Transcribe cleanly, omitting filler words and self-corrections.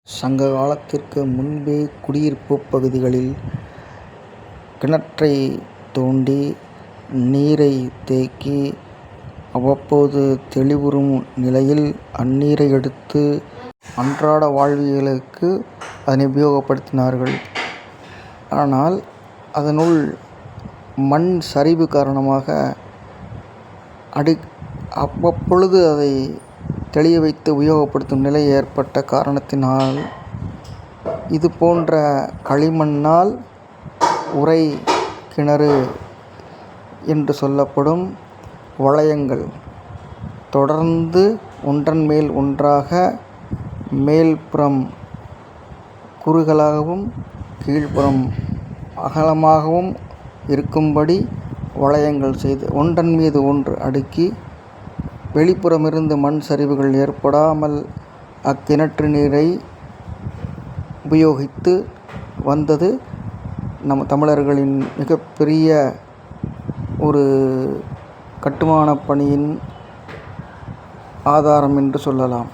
சங்க காலத்திற்கு முன்பே குடியிருப்புப் பகுதிகளில் கிணற்றைத் தோண்டி நீரைத் தேக்கி அவ்வப்போது தெளிவுறும் நிலையில் அந்நீரை எடுத்து அன்றாட வாழ்வியலுக்கு அதனை உபயோகப்படுத்தினார்கள். ஆனால் அதனுள் மண் சரிவு காரணமாக அவ்வப்பொழுது அதை தெளிய வைத்து உபயோகப்படுத்தும் நிலை ஏற்பட்ட காரணத்தினால் இதுபோன்ற களிமண்ணால் உறை கிணறு என்று சொல்லப்படும் வளையங்கள் தொடர்ந்து ஒன்றன் மேல் ஒன்றாக மேல்புறம் குறுகலாகவும் கீழ்ப்புறம் அகலமாகவும் இருக்கும்படி வளையங்கள் செய்து ஒன்றன் மீது ஒன்று அடுக்கி வெளிப்புறமிருந்து மண் சரிவுகள் ஏற்படாமல் அக்கிணற்று நீரை உபயோகித்து வந்தது நம் தமிழர்களின் மிகப்பெரிய ஒரு கட்டுமானப் பணியின் ஆதாரம் என்று சொல்லலாம்.